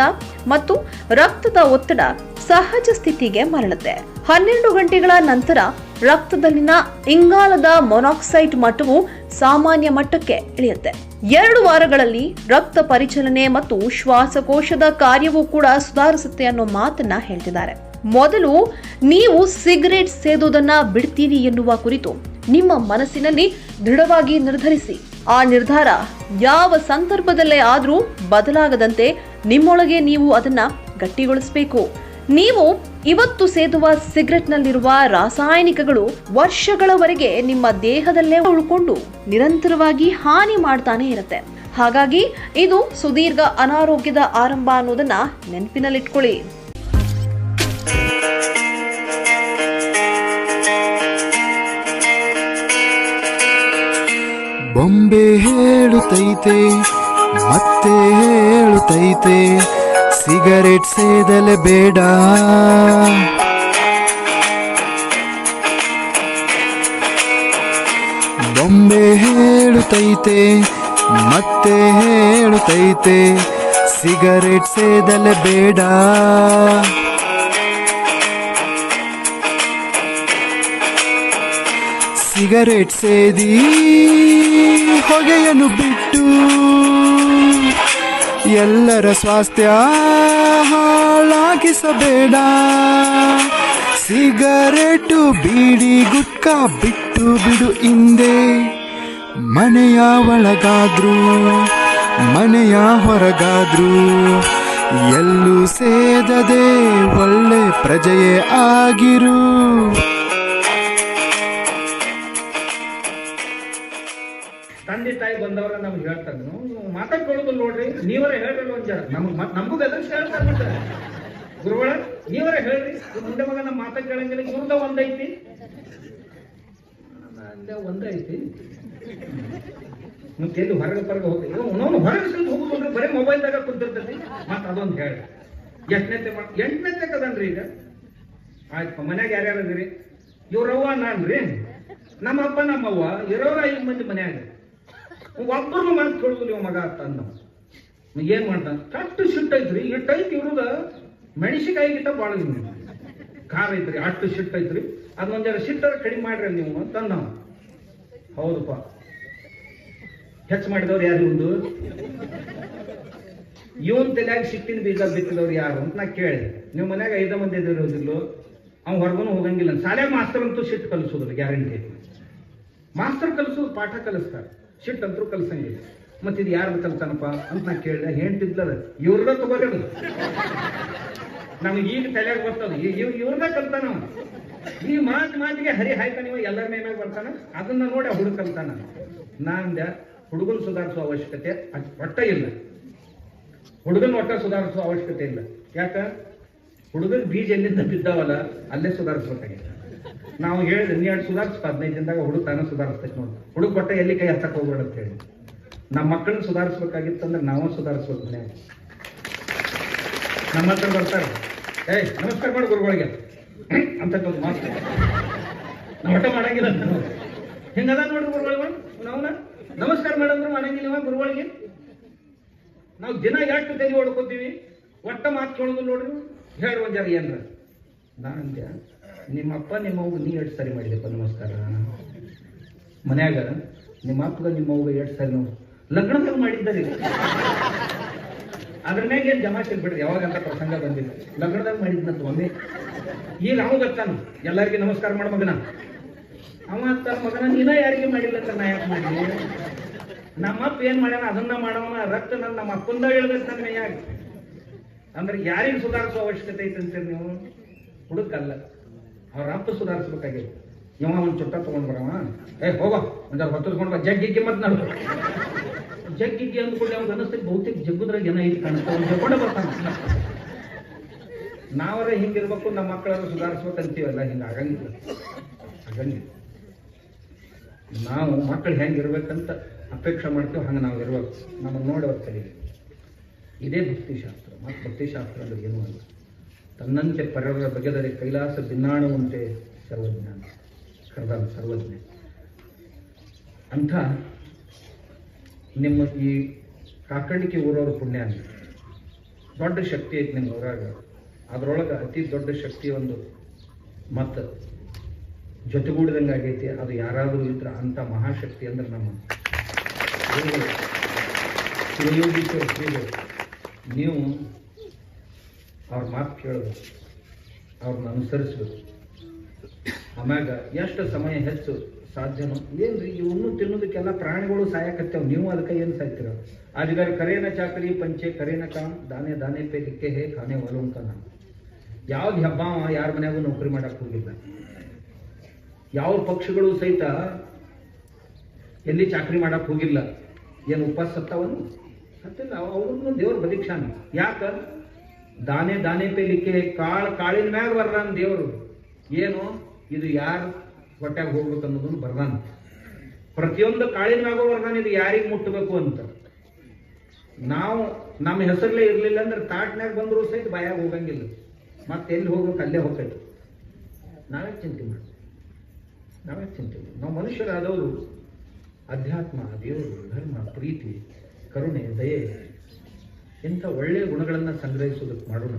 ಮತ್ತು ರಕ್ತದ ಒತ್ತಡ ಸಹಜ ಸ್ಥಿತಿಗೆ ಮರಳುತ್ತೆ. 12 ಗಂಟೆಗಳ ನಂತರ ರಕ್ತದಲ್ಲಿನ ಇಂಗಾಲದ ಮೊನಾಕ್ಸೈಡ್ ಮಟ್ಟವು ಸಾಮಾನ್ಯ ಮಟ್ಟಕ್ಕೆ ಇಳಿಯುತ್ತೆ. 2 ವಾರಗಳಲ್ಲಿ ರಕ್ತ ಪರಿಚಲನೆ ಮತ್ತು ಶ್ವಾಸಕೋಶದ ಕಾರ್ಯವೂ ಕೂಡ ಸುಧಾರಿಸುತ್ತೆ ಅನ್ನೋ ಮಾತನ್ನ ಹೇಳ್ತಿದ್ದಾರೆ. ಮೊದಲು ನೀವು ಸಿಗರೇಟ್ ಸೇದೋದನ್ನ ಬಿಡ್ತೀರಿ ಎನ್ನುವ ಕುರಿತು ನಿಮ್ಮ ಮನಸ್ಸಿನಲ್ಲಿ ದೃಢವಾಗಿ ನಿರ್ಧರಿಸಿ. ಆ ನಿರ್ಧಾರ ಯಾವ ಸಂದರ್ಭದಲ್ಲೇ ಆದ್ರೂ ಬದಲಾಗದಂತೆ ನಿಮ್ಮೊಳಗೆ ನೀವು ಅದನ್ನ ಗಟ್ಟಿಗೊಳಿಸಬೇಕು. ನೀವು ಇವತ್ತು ಸೇದುವ ಸಿಗರೆಟ್ನಲ್ಲಿರುವ ರಾಸಾಯನಿಕಗಳು ವರ್ಷಗಳವರೆಗೆ ನಿಮ್ಮ ದೇಹದಲ್ಲೇ ಉಳ್ಕೊಂಡು ನಿರಂತರವಾಗಿ ಹಾನಿ ಮಾಡ್ತಾನೆ ಇರುತ್ತೆ. ಹಾಗಾಗಿ ಇದು ಸುದೀರ್ಘ ಅನಾರೋಗ್ಯದ ಆರಂಭ ಅನ್ನೋದನ್ನ ನೆನಪಿನಲ್ಲಿಟ್ಕೊಳ್ಳಿ. ಬೊಂಬೆ ಹೇಳುತ್ತೈತೆ ಮತ್ತೆ ಹೇಳುತ್ತೈತೆ, ಸಿಗರೇಟ್ ಸೇದಲೆ ಬೇಡ. ಬೊಂಬೆ ಹೇಳುತ್ತೈತೆ ಮತ್ತೆ ಹೇಳುತ್ತೈತೆ, ಸಿಗರೇಟ್ ಸೇದಲೆ ಬೇಡ. ಸಿಗರೇಟ್ ಸೇದಿ ಹೊಗೆಯನ್ನು ಬಿಟ್ಟು ಎಲ್ಲರ ಸ್ವಾಸ್ಥ್ಯ ಹಾಳಾಗಿಸಬೇಡ. ಸಿಗರೇಟು ಬೀಡಿ ಗುಟ್ಕಾ ಬಿಟ್ಟು ಬಿಡು ಹಿಂದೆ. ಮನೆಯ ಒಳಗಾದ್ರೂ ಮನೆಯ ಹೊರಗಾದ್ರೂ ಎಲ್ಲೂ ಸೇದದೆ ಒಳ್ಳೆ ಪ್ರಜೆಯೇ ಆಗಿರು. ತಂದೆ ತಾಯಿ ಬಂದವರ ನಮ್ಗೆ ಹೇಳ್ತಾರೆ, ನೀವು ಮಾತಾಡ್ಕೊಳ್ಳೋದು ನೋಡ್ರಿ, ನೀವರೇ ಹೇಳ್ರಿ ಒಂದ್ ಜನ ನಮಗೂ ಬೆದರ್ಸಿ ಹೇಳ್ತಾರೆ. ಮತ್ತೆ ಗುರುಗಳ ನೀವರೇ ಹೇಳ್ರಿ, ಮುಂದೆ ಮಗ ನಮ್ಮ ಮಾತಾ ಕೇಳಂಗಿಲ್ಲ, ಇವ್ರದ ಒಂದೈತಿ ಒಂದೈತಿ ಮತ್ತೆ ಎಲ್ಲಿ ಹೊರಗೆ ಹೋಗ್ತೀವಿ, ಹೊರಗೆ ಹೋಗುದು ಬರೀ ಮೊಬೈಲ್ದಾಗ ಕುಂತಿರ್ತೈತಿ. ಮತ್ತ ಅದೊಂದು ಹೇಳಿ ಎಂಟನೇತೆ ಕದನ್ರಿ. ಈಗ ಆಯ್ತು, ಮನ್ಯಾಗ ಯಾರ್ಯಾರು ಅದಿರಿ? ಇವ್ರವ್ವ ನಾನ್ರಿ, ನಮ್ಮ ಅಪ್ಪ ನಮ್ಮವ್ವ ಇರೋರ 5 ಮಂದಿ ಮನ್ಯಾಗ. ಒಬ್ಬರು ಮಾತು ಕೇಳುದಿಲ್ಲ ಇವ ಮಗ ಅಂತ ನಾವು ಏನ್ ಮಾಡ್ತಾನ? ಕಟ್ಟು ಸಿಟ್ಟು ಐತ್ರಿ, ಇಟ್ಟೈತಿ ಇವ್ರದ ಮೆಣಸಿಕಾಯಿ ಗಿಟ್ಟ ಬಾಳ ಖಾರ ಐತ್ರಿ, ಅಷ್ಟು ಸಿಟ್ಟು ಐತ್ರಿ, ಅದೊಂದ್ ಜರ ಸಿಟ್ಟರ ಕಡಿಮೆ ಮಾಡ್ರಿ ನೀವು ಅಂತ ನಾವು. ಹೌದಪ್ಪ, ಹೆಚ್ಚು ಮಾಡಿದವ್ರು ಯಾರು? ಇವನ್ ತಲೆಯಾಗ ಸಿಟ್ಟಿನ ಬೀಜ ಬಿತ್ತಿದವ್ರು ಯಾರು ಅಂತ ನಾ ಕೇಳಿದೆ. ನೀವು ಮನ್ಯಾಗ 5 ಮಂದಿ ಇರೋದಿಲ್ಲೋ, ಅವ್ನು ಹೊರಗೂ ಹೋಗಂಗಿಲ್ಲ. ಶಾಲೆ ಮಾಸ್ತರ್ ಅಂತೂ ಸಿಟ್ಟು ಕಲಿಸೋದಿಲ್ಲ, ಗ್ಯಾರಂಟಿ. ಮಾಸ್ತರ್ ಕಲಿಸೋದು ಪಾಠ ಕಲಿಸ್ತಾರೆ, ಸಿಟ್ಟು ಅಂತೂ ಕಲಿಸಂಗಿಲ್ಲ. ಮತ್ತೆ ಇದು ಯಾರ್ದು ಕಲ್ತಾನಪ್ಪ ಅಂತ ನಾ ಕೇಳಿದೆ. ಹೇಳ್ತಿದ್ಲದ ಇವ್ರದ ತಗೋರೋದು, ನಮ್ಗೆ ಈಗ ತಲೆಯಾಗ ಬರ್ತದ, ಇವ್ರದ ಕಲ್ತಾನ. ಈ ಮಾತಿಗೆ ಹರಿ ಹಾಯ್ತಾನ, ಇವ ಎಲ್ಲರ ಮೇಲೆ ಬರ್ತಾನ. ಅದನ್ನ ನೋಡಿ ಹುಡುಗ ಕಲ್ತಾನ. ನಾಂದ ಹುಡುಗನ್ ಸುಧಾರಿಸುವ ಅವಶ್ಯಕತೆ ಒಟ್ಟ ಇಲ್ಲ, ಹುಡುಗನ್ ಒಟ್ಟ ಸುಧಾರಿಸುವ ಅವಶ್ಯಕತೆ ಇಲ್ಲ. ಯಾಕ? ಹುಡುಗನ್ ಬೀಜ ಎಲ್ಲಿಂದ ಬಿದ್ದಾವಲ್ಲ ಅಲ್ಲೇ ಸುಧಾರಿಸ್ಬೇಕಾಗಿತ್ತು. ನಾವು ಹೇಳಿದ್ರೆ ನೀ ಅಷ್ಟು ಸುಧಾರಿಸ್ಪ 15 ದಿನದಾಗ ಹುಡುಗ ತಾನ ಸುಧಾರಿಸ್ತೈತೆ ನೋಡಿ. ಹುಡುಗ ಒಟ್ಟ ಎಲ್ಲಿ ಕೈ ಹತ್ತಕ್ಕೆ ಹೋಗ್ಬೇಡ ಅಂತ ಹೇಳಿ. ನಮ್ಮ ಮಕ್ಕಳನ್ನ ಸುಧಾರಿಸ್ಬೇಕಾಗಿತ್ತಂದ್ರೆ ನಾವು ಸುಧಾರಿಸ್ಬೇಕು. ಮನೆ ನಮ್ಮ ಹತ್ರ ಬರ್ತಾರೆ, ನಮಸ್ಕಾರ ಮಾಡಿ ಗುರುಗಳಿಗೆ ಅಂತ ಮಾತು ನಾವು ಒಟ್ಟ ಮಾಡಂಗಿಲ್ಲ. ಹಿಂಗದ ನೋಡ್ರಿ ಗುರುಗಳಿಗೆ, ನಾವ್ನ ನಮಸ್ಕಾರ ಮಾಡಂದ್ರು ಮಾಡಂಗಿಲ್ಲ ಗುರುಗಳಿಗೆ. ನಾವು ದಿನ ಎಷ್ಟು ತಲೆ ಹೊಡ್ಕೋತೀವಿ, ಒಟ್ಟ ಮಾತು ಕೇಳೋದು ನೋಡ್ರಿ. ಹೇಳುವ ಜರ ಏನ್ರ ನಾಂದ್ಯ, ನಿಮ್ಮಪ್ಪ ನಿಮ್ಮವ್ಗ ನೀ 8 ಸರಿ ಮಾಡಿದೆಪ್ಪ ನಮಸ್ಕಾರ. ಮನ್ಯಾಗ ನಿಮ್ಮ ಅಪ್ಪಗ ನಿಮ್ಮವ್ಗ 8 ಸರಿ ನಾವು ಲಗ್ನದಾಗ ಮಾಡಿದ್ದಾರೆ. ಅದ್ರ ಮ್ಯಾಗ ಏನ್ ಜಮಾ ಬಿಡ್ರಿ, ಯಾವಾಗಂತ ಪ್ರಸಂಗ ಬಂದಿಲ್ಲ. ಲಗ್ನದಾಗ ಮಾಡಿದ್ನಂತ ಒಮ್ಮೆ. ಈಗ ಅವ ಗೊತ್ತಾನ ಎಲ್ಲರಿಗೆ ನಮಸ್ಕಾರ ಮಾಡ ಮಗನ. ಅವ ತನ್ನ ಮಗನ ನೀನ ಯಾರಿಗೆ ಮಾಡಿಲ್ಲ ಅಂತ ನಾ ಯಾಕೆ ಮಾಡಿ? ನಮ್ಮಪ್ಪ ಏನ್ ಮಾಡ್ಯಾನ ಅದನ್ನ ಮಾಡವನ ರಕ್ತ ನಮ್ಮ ಅಪ್ಪಂದ ಹೇಳ್ಬೇಕು ನನ್ನ ಮೇಯಾಗ. ಅಂದ್ರೆ ಯಾರಿಗೆ ಸುಧಾರಿಸುವ ಅವಶ್ಯಕತೆ ಐತೆ ಅಂತೀರಿ ನೀವು? ಹುಡುಕಲ್ಲ, ಅವ್ರ ಅಪ್ಪ ಸುಧಾರಿಸ್ಬೇಕಾಗಿದೆ. ಇವ ಒಂದ್ ಚುಟ್ಟ ತಗೊಂಡ್ ಬರವ, ಹೋಗ ಒಂದ್ ಹೊತ್ತಸ್ಕೊಂಡ್ ಬಾ, ಜಗ್ಗಿಗೆ ಮತ್ ನಾವು ಜಗ್ಗಿಗೆ ಅಂದ್ಕೊಳ್ಳಿ. ಅವ್ರಿಗೆ ಅನಿಸ್ತೈತಿ ಬಹುತೇಕ ಜಗ್ಗುದ್ರಾಗ ಏನ ಐತಿ ಕಾಣಿಸ್ತಾ, ಅವ್ನು ಜಗ್ಕೊಂಡ ಬರ್ತಾನ. ನಾವರ ಹಿಂಗಿರ್ಬೇಕು, ನಮ್ಮ ಮಕ್ಕಳನ್ನ ಸುಧಾರಿಸ್ಬೇಕಂತೀವಲ್ಲ, ಹಿಂಗ ಆಗಂಗಿಲ್ಲ. ನಾವು ಮಕ್ಕಳು ಹೆಂಗಿರ್ಬೇಕಂತ ಅಪೇಕ್ಷೆ ಮಾಡ್ತೀವಿ, ಹಂಗೆ ನಾವು ಇರ್ಬೇಕು. ನಮ್ಮನ್ನು ನೋಡಿ ಅವ್ರ ಕಲೀಲಿ. ಇದೇ ಭಕ್ತಿಶಾಸ್ತ್ರ. ಮತ್ತು ಭಕ್ತಿಶಾಸ್ತ್ರ ಅಂದ್ರೆ ಏನೂ ಅಲ್ಲ. ತನ್ನಂತೆ ಪರರ ಬಗೆದರೆ ಕೈಲಾಸ ಭಿನ್ನಾಣುವಂತೆ ಸರ್ವಜ್ಞಾನ ಕರೆದ ಸರ್ವಜ್ಞ ಅಂಥ ನಿಮ್ಮ ಈ ಕಾಕಂಡಿಕೆ ಊರವ್ರ ಪುಣ್ಯ ಅಂತ ದೊಡ್ಡ ಶಕ್ತಿ ಐತೆ ನಿಮ್ಮ ಊರಾಗ. ಅದರೊಳಗೆ ಅತಿ ದೊಡ್ಡ ಶಕ್ತಿ ಒಂದು ಮತ್ತು ಜೊತೆಗೂಡಿದಂಗೆ ಆಗೈತಿ. ಅದು ಯಾರಾದರೂ ಇದ್ರೆ ಅಂಥ ಮಹಾಶಕ್ತಿ ಅಂದ್ರೆ ನಮ್ಮ ಶಿವಯೋಗೀಶ್ವರ ಶ್ರೀಗಳು. ನೀವು ಅವ್ರ ಮಾತು ಕೇಳಬೇಕು, ಅವ್ರನ್ನ ಅನುಸರಿಸ್ಬೇಕು. ಆಮ್ಯಾಗ ಎಷ್ಟು ಸಮಯ ಹೆಚ್ಚು ಸಾಧ್ಯನೋ ಏನ್ರಿ ಇವನ್ನು ತಿನ್ನೋದಕ್ಕೆಲ್ಲ ಪ್ರಾಣಿಗಳು ಸಾಯಕತ್ತೇವ್, ನೀವು ಅದಕ್ಕೆ ಏನು ಸಾಯ್ತೀರ? ಆದಿಗಾರ ಕರೇನ ಚಾಕರಿ ಪಂಚೆ ಕರೇನ ಕಾಮ್ ದಾನೆ ದಾನೆ ಪೇ ಲಿಕ್ಕೆ ಹೇ ಖಾನೆ ವಲುಂಕನ. ಯಾವ್ದು ಹಬ್ಬ ಯಾರ ಮನ್ಯಾಗೂ ನೌಕರಿ ಮಾಡಕ್ ಹೋಗಿಲ್ಲ. ಯಾವ ಪಕ್ಷಿಗಳು ಸಹಿತ ಎಲ್ಲಿ ಚಾಕರಿ ಮಾಡಕ್ ಹೋಗಿಲ್ಲ. ಏನು ಉಪವಾಸ ಸತ್ತವನು ಸತ್ತಿಲ್ಲ, ಅವ್ರನ್ನ ದೇವ್ರ ಬದಿಕ್ಷಾನ. ಯಾಕ? ದಾನೆ ದಾನೆ ಪೇ ಲಿಕ್ಕೆ ಕಾಳಿನ ಮ್ಯಾಗ ಬರ್ದಾನ ದೇವರು. ಏನು ಇದು ಯಾರು ಹೊಟ್ಯಾಗ ಹೋಗ್ಬೇಕು ಅನ್ನೋದನ್ನು ಬರ್ದಾನ. ಪ್ರತಿಯೊಂದು ಕಾಳಿನ ಮ್ಯಾಗೋ ಬರ್ದಾನ ಇದು ಯಾರಿಗೆ ಮುಟ್ಟಬೇಕು ಅಂತ. ನಾವು ನಮ್ಮ ಹೆಸರಲ್ಲೇ ಇರ್ಲಿಲ್ಲ ಅಂದ್ರೆ ತಾಟ್ನ್ಯಾಗ ಬಂದ್ರು ಸಹಿತ ಬಾಯಾಗ ಹೋಗಂಗಿಲ್ಲ. ಮತ್ತೆ ಎಲ್ಲಿ ಹೋಗ್ಬೇಕು ಅಲ್ಲೇ ಹೋಗ್ತೈತಿ. ನಾವೇ ಚಿಂತೆ ಮಾಡಿ ನಾವು ಮನುಷ್ಯರಾದವರು ಅಧ್ಯಾತ್ಮ, ದೇವರು, ಧರ್ಮ, ಪ್ರೀತಿ, ಕರುಣೆ, ದಯೆ ಇಂಥ ಒಳ್ಳೆಯ ಗುಣಗಳನ್ನು ಸಂಗ್ರಹಿಸೋದಕ್ಕೆ ಮಾಡೋಣ.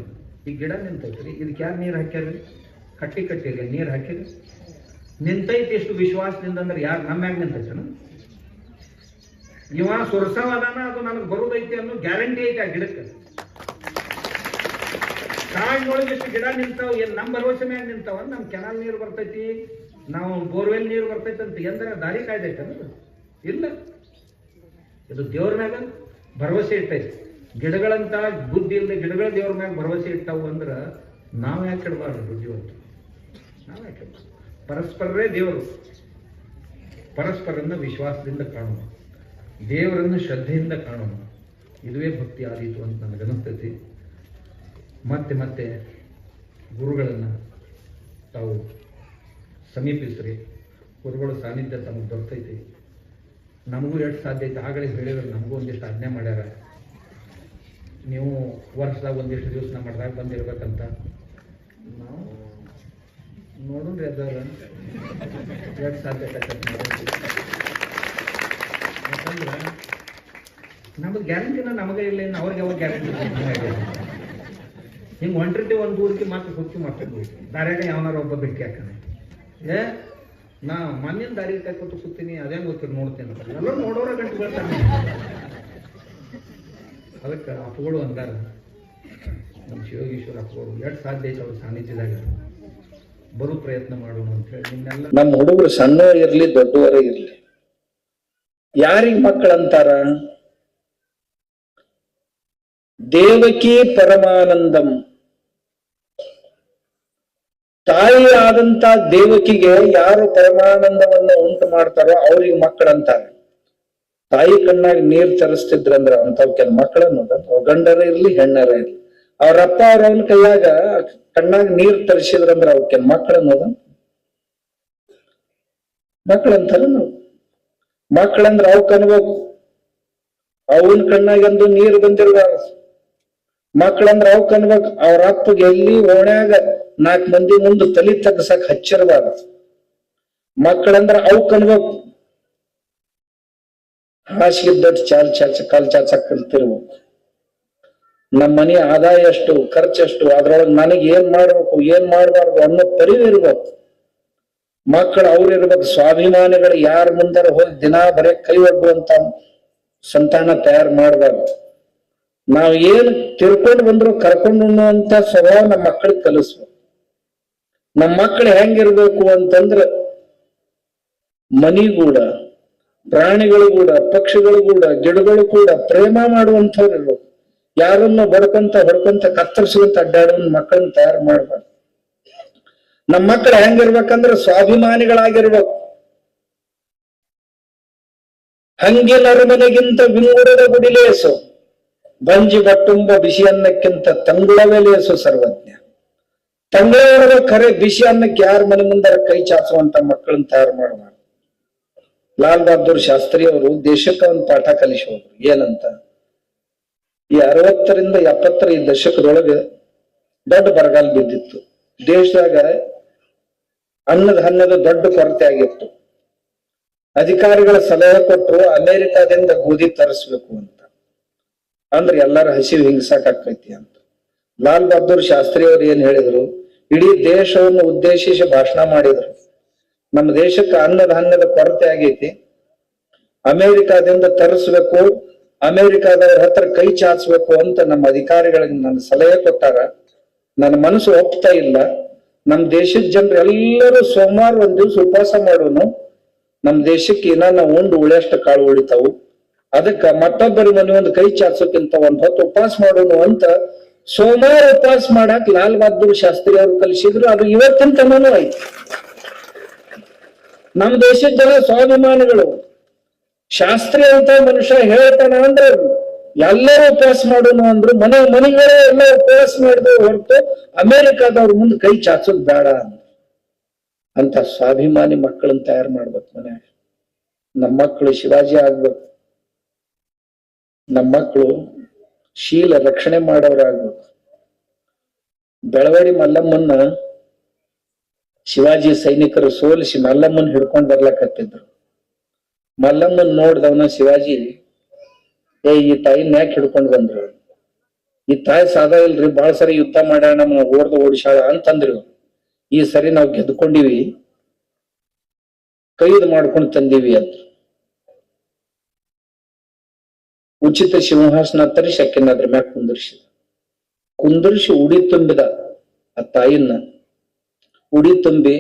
ಈ ಗಿಡ ನಿಂತೈತ್ರಿ, ಇದಕ್ಕೆ ಯಾರು ನೀರು ಹಾಕ್ಯಾರ? ಕಟ್ಟಿರಿ ನೀರು ಹಾಕಿರಿ. ನಿಂತೈತಿ ಎಷ್ಟು ವಿಶ್ವಾಸದಿಂದ ಅಂದ್ರೆ ಯಾರು ನಮ್ಮ ಮ್ಯಾಗ ನಿಂತೈತನ? ಇವ ಸುರಸವಾದಾನ, ಅದು ನನಗೆ ಬರೋದೈತಿ ಅನ್ನೋ ಗ್ಯಾರಂಟಿ ಐತಿ ಆ ಗಿಡಕ್ಕೆ. ಕಾಡಿನೊಳಗೆ ಎಷ್ಟು ಗಿಡ ನಿಂತಾವ, ಏನ್ ನಮ್ಮ ಭರವಸೆ ಮ್ಯಾಗ ನಿಂತಾವ? ನಮ್ ಕೆನಾಲ್ ನೀರು ಬರ್ತೈತಿ, ನಾವು ಬೋರ್ವೆಲ್ ನೀರು ಬರ್ತೈತಿ ಅಂತ ಎಂದ್ರ ದಾರಿ ಕಾಯ್ದೈತೆ ಅನ್ನೋದು ಇಲ್ಲ. ಇದು ದೇವ್ರ ಮ್ಯಾಗ ಭರವಸೆ ಇಟ್ಟೈತಿ. ಗಿಡಗಳಂತ ಬುದ್ಧಿ ಇಲ್ಲದೆ ಗಿಡಗಳ ದೇವ್ರ ಮ್ಯಾಗ ಭರವಸೆ ಇಟ್ಟವು ಅಂದ್ರೆ ನಾವು ಯಾಕೆ ಇಡಬಾರ್ದು ಬುದ್ಧಿವಂತ? ನಾವು ಯಾಕೆ ಪರಸ್ಪರರೇ ದೇವರು. ಪರಸ್ಪರನ್ನ ವಿಶ್ವಾಸದಿಂದ ಕಾಣೋಣ, ದೇವರನ್ನು ಶ್ರದ್ಧೆಯಿಂದ ಕಾಣೋಣ. ಇದುವೇ ಭಕ್ತಿ ಆದೀತು ಅಂತ ನನಗನ್ನಿಸ್ತೈತಿ. ಮತ್ತೆ ಮತ್ತೆ ಗುರುಗಳನ್ನು ತಾವು ಸಮೀಪಿಸ್ರಿ. ಗುರುಗಳ ಸಾನ್ನಿಧ್ಯ ತಮಗೆ ದೊರಕೈತಿ. ನಮಗೂ ಎಷ್ಟು ಸಾಧ್ಯ ಐತೆ ಆಗಲೇ ಹೇಳಿದ್ರೆ ನಮಗೂ ಒಂದಿಷ್ಟು ಆಜ್ಞೆ ಮಾಡ್ಯಾರ. ನೀವು ವರ್ಷದಾಗ ಒಂದಿಷ್ಟು ದಿವಸ ನಮ್ಮ ಮಠದಾಗ ಬಂದಿರ್ಬೇಕಂತ. ನಾವು ನೋಡ್ರಿ ಅದರ ಎಷ್ಟು ಸಾಧ್ಯತೆ ಯಾಕಂದ್ರೆ ನಮಗೆ ಗ್ಯಾರಂಟಿನ ನಮಗೆ ಇಲ್ಲ, ಇನ್ನು ಅವ್ರಿಗೆ ಯಾವಾಗ ಗ್ಯಾರಂಟಿ? ಹಿಂಗೆ ಹೊಂಟಿರ್ತೀವಿ ಒಂದು ಊರಿಗೆ ಮಾತ್ರ ಕೂತು ಮಾತಾಡ್ಬೋದು. ದಾರ್ಯಾಗ ಯಾವನಾರ ಒಬ್ಬ ಭೇಟಿ ಹಾಕನೆ ನಾ ಮಣ್ಣಿನ ದಾರಿ ಕೂತು ಕೂತೀನಿ, ಅದೇ ಗೊತ್ತಿರು ನೋಡ್ತೇನೆ. ಎಲ್ಲ ನೋಡೋರ ಗಂಟು ಬರ್ತಾನೆ. ಅದಕ್ಕೆ ಅಪ್ಪಗಳು ಅಂದಾರ, ನಮ್ಮ ಶಿವಯೋಗೀಶ್ವರ ಅಪ್ಪಗಳು ಎಷ್ಟು ಸಾಧ್ಯ ಐತೆ ಅವ್ರ ಸಾನ್ನಿಧ್ಯದಾಗ ಬರೋ ಪ್ರಯತ್ನ ಮಾಡೋಣ ಅಂತ ಹೇಳಿ ನಿಮ್ಮೆಲ್ಲ. ನಮ್ಮ ಹುಡುಗರು ಸಣ್ಣ ಇರ್ಲಿ ದೊಡ್ಡವರೇ ಇರ್ಲಿ, ಯಾರಿಗ್ ಮಕ್ಕಳಂತಾರ? ದೇವಕಿ ಪರಮಾನಂದಂ, ತಾಯಿ ಆದಂತ ದೇವಕಿಗೆ ಯಾರು ಪರಮಾನಂದವನ್ನ ಉಂಟು ಮಾಡ್ತಾರೋ ಅವ್ರಿಗೆ ಮಕ್ಕಳಂತಾರೆ. ತಾಯಿ ಕಣ್ಣಾಗ ನೀರ್ ತರಿಸ್ತಿದ್ರಂದ್ರ ಅಂತವ್ ಕೆಲ ಮಕ್ಕಳ ಅನ್ನೋದ, ಗಂಡರ ಇರ್ಲಿ ಹೆಣ್ಣರ ಇರ್ಲಿ, ಅವ್ರಪ್ಪ ಅವ್ರವನ ಕೈಯಾಗ ಕಣ್ಣಾಗ ನೀರ್ ತರಿಸಿದ್ರಂದ್ರ ಅವಕ್ಕೆ ಮಕ್ಕಳ ಅನ್ನೋದ. ಮಕ್ಕಳಂತಾರ ನಾವು. ಮಕ್ಕಳಂದ್ರ ಅವಕ್ ಅನ್ಬೇಕು, ಅವನ ಕಣ್ಣಾಗಂದು ನೀರು ಬಂದಿರ್ಬಾರ್ದು. ಮಕ್ಕಳಂದ್ರ ಅವಕ್ ಅನ್ಬೇಕು, ಅವ್ರ ಅಪ್ಪಗೆ ಎಲ್ಲಿ ಓಣ್ಯಾಗ 4 ಮಂದಿ ಮುಂದೆ ತಲಿ ತಗ್ಸಕ್ ಹಚ್ಚಿರ್ಬಾರ್ದು. ಮಕ್ಕಳಂದ್ರ ಅವಕ್ ಅನ್ಬೇಕು, ಹಾಸಿಗೆ ದೊಡ್ಡ ಕಾಲ್ ಚಾಚಕ್ ಕಲ್ತಿರ್ಬೇಕು. ನಮ್ಮ ಮನೆ ಆದಾಯ ಎಷ್ಟು, ಖರ್ಚೆಷ್ಟು, ಅದ್ರೊಳಗೆ ನನಗೆ ಏನ್ ಮಾಡ್ಬೇಕು ಏನ್ ಮಾಡ್ಬಾರ್ದು ಅನ್ನೋ ಪರಿವು ಇರ್ಬೇಕು. ಮಕ್ಕಳು ಅವ್ರಿರ್ಬೇಕು ಸ್ವಾಭಿಮಾನಿಗಳು. ಯಾರ ಮುಂದಾರ ಹೋಗಿ ದಿನಾ ಬರೀ ಕೈ ಒಡ್ಡುವಂತ ಸಂತಾನ ತಯಾರು ಮಾಡ್ಬಾರ್ದು. ನಾವ್ ಏನ್ ತಿಳ್ಕೊಂಡು ಬಂದ್ರು ಕರ್ಕೊಂಡು ಉಣ್ಣುವಂತ ಸ್ವಭಾವ ನಮ್ಮ ಮಕ್ಕಳಿಗೆ ಕಲಿಸ್ಬೇಕು. ನಮ್ಮ ಮಕ್ಕಳು ಹೆಂಗಿರ್ಬೇಕು ಅಂತಂದ್ರ ಮನಿಗೂಡ, ಪ್ರಾಣಿಗಳು ಕೂಡ, ಪಕ್ಷಿಗಳು ಕೂಡ, ಗಿಡಗಳು ಕೂಡ ಪ್ರೇಮ ಮಾಡುವಂಥವ್ರು ಇರ್ಬೇಕು. ಯಾರನ್ನ ಹೊಡ್ಕೊಂತ ಕತ್ತರಿಸುವಂತ ಅಡ್ಡಾಡುವಂತ ಮಕ್ಕಳನ್ನ ತಯಾರು ಮಾಡ್ಬಾರ್ದು. ನಮ್ಮ ಮಕ್ಕಳು ಹೆಂಗಿರ್ಬೇಕಂದ್ರೆ ಸ್ವಾಭಿಮಾನಿಗಳಾಗಿರ್ಬೇಕು. ಹಂಗಿನ ಅರಮನೆಗಿಂತ ವಿಂಗುರದ ಗುಡಿಲೇಸು, ಬಂಜಿ ಬಟ್ಟುಂಬ ಬಿಸಿ ಅನ್ನಕ್ಕಿಂತ ತಂಗುಳವೇ ಲೇಸು ಸರ್ವಜ್ಞ. ತಂಗುಳ ಖರೆ ಬಿಸಿ ಅನ್ನಕ್ಕೆ ಯಾರ ಮನೆ ಮುಂದಾರ ಕೈ ಚಾಚುವಂತ ಮಕ್ಕಳನ್ನ ತಯಾರು ಮಾಡಬಾರ್ದು. ಲಾಲ್ ಬಹದ್ದೂರ್ ಶಾಸ್ತ್ರಿ ಅವರು ದೇಶಕ್ಕೆ ಒಂದು ಪಾಠ ಕಲಿಸಿ ಹೋದ್ರು. ಏನಂತ, ಈ 60ರಿಂದ 70ರ ಈ ದಶಕದೊಳಗೆ ದೊಡ್ಡ ಬರಗಾಲ ಬಿದ್ದಿತ್ತು. ದೇಶದಾಗ ಅನ್ನದ ದೊಡ್ಡ ಕೊರತೆ ಆಗಿತ್ತು. ಅಧಿಕಾರಿಗಳ ಸಲಹೆ ಕೊಟ್ಟರು ಅಮೆರಿಕಾದಿಂದ ಗೋಧಿ ತರಿಸ್ಬೇಕು ಅಂತ. ಅಂದ್ರೆ ಎಲ್ಲರ ಹಸಿವು ಹಿಂಗ್ಸಾಕೈತಿ ಅಂತ. ಲಾಲ್ ಬಹದ್ದೂರ್ ಶಾಸ್ತ್ರಿ ಅವರು ಏನ್ ಹೇಳಿದ್ರು, ಇಡೀ ದೇಶವನ್ನು ಉದ್ದೇಶಿಸಿ ಭಾಷಣ ಮಾಡಿದ್ರು. ನಮ್ಮ ದೇಶಕ್ಕೆ ಅನ್ನದ ಕೊರತೆ ಆಗೈತಿ, ಅಮೆರಿಕಾದಿಂದ ತರಿಸ್ಬೇಕು, ಅಮೆರಿಕಾದವ್ರ ಹತ್ರ ಕೈ ಚಾಚಬೇಕು ಅಂತ ನಮ್ಮ ಅಧಿಕಾರಿಗಳಿಗೆ ನನ್ನ ಸಲಹೆ ಕೊಟ್ಟಾರ. ನನ್ನ ಮನಸ್ಸು ಒಪ್ತಾ ಇಲ್ಲ. ನಮ್ಮ ದೇಶದ ಜನರು ಎಲ್ಲರೂ ಸೋಮವಾರ ಒಂದ್ ದಿವ್ಸ ಉಪವಾಸ ಮಾಡೋನು, ನಮ್ ದೇಶಕ್ಕೆ ಇನ್ನ ನಾವು ಉಂಡು ಉಳಿಯಷ್ಟು ಕಾಳು ಉಳಿತಾವು, ಅದಕ್ಕ ಮತ್ತೊಬ್ಬರ ಮನೆ ಒಂದು ಕೈ ಚಾಚೋಕ್ಕಿಂತ ಒಂದ್ ಹೊತ್ತು ಉಪವಾಸ ಮಾಡೋನು ಅಂತ ಸೋಮವಾರ ಉಪವಾಸ ಮಾಡಾಕ್ ಲಾಲ್ ಬಹದ್ದೂರ್ ಶಾಸ್ತ್ರಿ ಅವರು ಕಲಿಸಿದ್ರು. ಅದು ಇವತ್ತಿನ ತನೂ ಐತಿ. ನಮ್ ದೇಶದ ಜನ ಸ್ವಾಭಿಮಾನಿಗಳು. ಶಾಸ್ತ್ರಿ ಅಂತ ಮನುಷ್ಯ ಹೇಳ್ತಾನ ಅಂದ್ರೆ ಎಲ್ಲರೂ ಉಪವಾಸ ಮಾಡೋನು ಅಂದ್ರು. ಮನೆಗಳೇ ಎಲ್ಲ ಉಪವಾಸ ಮಾಡಿದ್ರು ಹೊರತು ಅಮೆರಿಕಾದವ್ರ ಮುಂದೆ ಕೈ ಚಾಚೋದ್ ಬೇಡ ಅಂತ ಸ್ವಾಭಿಮಾನಿ ಮಕ್ಕಳನ್ನ ತಯಾರು ಮಾಡ್ಬೇಕು. ಮನ್ಯಾಗ ನಮ್ಮ ಮಕ್ಕಳು ಶಿವಾಜಿ ಆಗ್ಬೇಕು. ನಮ್ಮ ಮಕ್ಕಳು ಶೀಲ ರಕ್ಷಣೆ ಮಾಡೋರಾಗ್ಬೇಕು. ಬೆಳವಡಿ ಮಲ್ಲಮ್ಮನ್ನ ಶಿವಾಜಿ ಸೈನಿಕರು ಸೋಲಿಸಿ ಮಲ್ಲಮ್ಮನ್ ಹಿಡ್ಕೊಂಡ್ ಬರ್ಲಕತ್ತಿದ್ರು. ಮಲ್ಲಮ್ಮನ್ ನೋಡ್ದವನ ಶಿವಾಜಿ, ಈ ತಾಯಿನ ಯಾಕೆ ಹಿಡ್ಕೊಂಡ್ ಬಂದ್ರು? ಈ ತಾಯಿ ಸಾದಾ ಇಲ್ರಿ, ಬಾಳ ಸರಿ ಯುದ್ಧ ಮಾಡ್ಯಾಳ, ನಮ್ಮ ಓಡಿಸಾಳ ಅಂತಂದ್ರು. ಈ ಸರಿ ನಾವ್ ಗೆದ್ಕೊಂಡಿವಿ, ಕೈದು ಮಾಡ್ಕೊಂಡು ತಂದೀವಿ ಅಂತ. ಉಚಿತ ಸಿಂಹಾಸನ ತರಿಸಿ ಅಕ್ಕಿನ ಅದ್ರ ಮ್ಯಾಗ ಕುಂದರ್ಸಿ ಉಡಿ ತುಂಬಿದ ಆ ತಾಯಿನ. ಉಡಿ ತುಂಬಿ,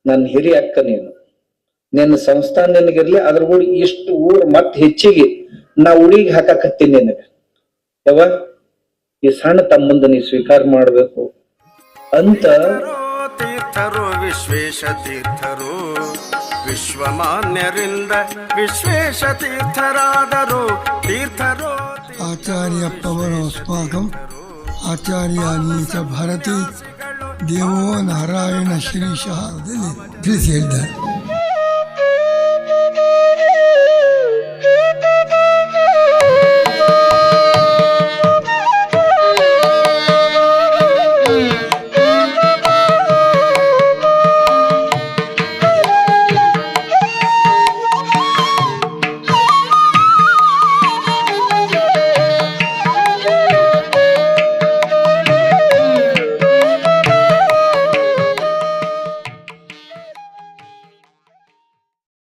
ನನ್ನ ಹಿರಿಯ ಅಕ್ಕ ನೀನು, ನಿನ್ನ ಸಂಸ್ಥಾನ ನಿನಗಿರ್ಲಿ, ಅದ್ರ ಕೂಡ ಇಷ್ಟು ಊರ್ ಮತ್ ಹೆಚ್ಚಿಗೆ ನಾ ಉಡಿಗೆ ಹಾಕಕತ್ತೀನಿ ನಿನಗ. ಯಾವ ಈ ಸಣ್ಣ ತಮ್ಮಂದ ನೀ ಸ್ವೀಕಾರ ಮಾಡಬೇಕು ಅಂತ ತೀರ್ಥರು ವಿಶ್ವೇಶ ತೀರ್ಥರು ವಿಶ್ವಮಾನ್ಯರಿಂದ ವಿಶ್ವೇಶ ತೀರ್ಥರಾದರು ತೀರ್ಥರು ಆಚಾರ್ಯ ಪವನೋಸ್ಮಾಕಂ ಆಚಾರ್ಯಾನಿ ಚ ಭಾರತಿ ದೇವೋ ನಾರಾಯಣ ಶ್ರೀಶಃ ತಿಳಿಸಿ ಹೇಳಿದ್ದಾರೆ.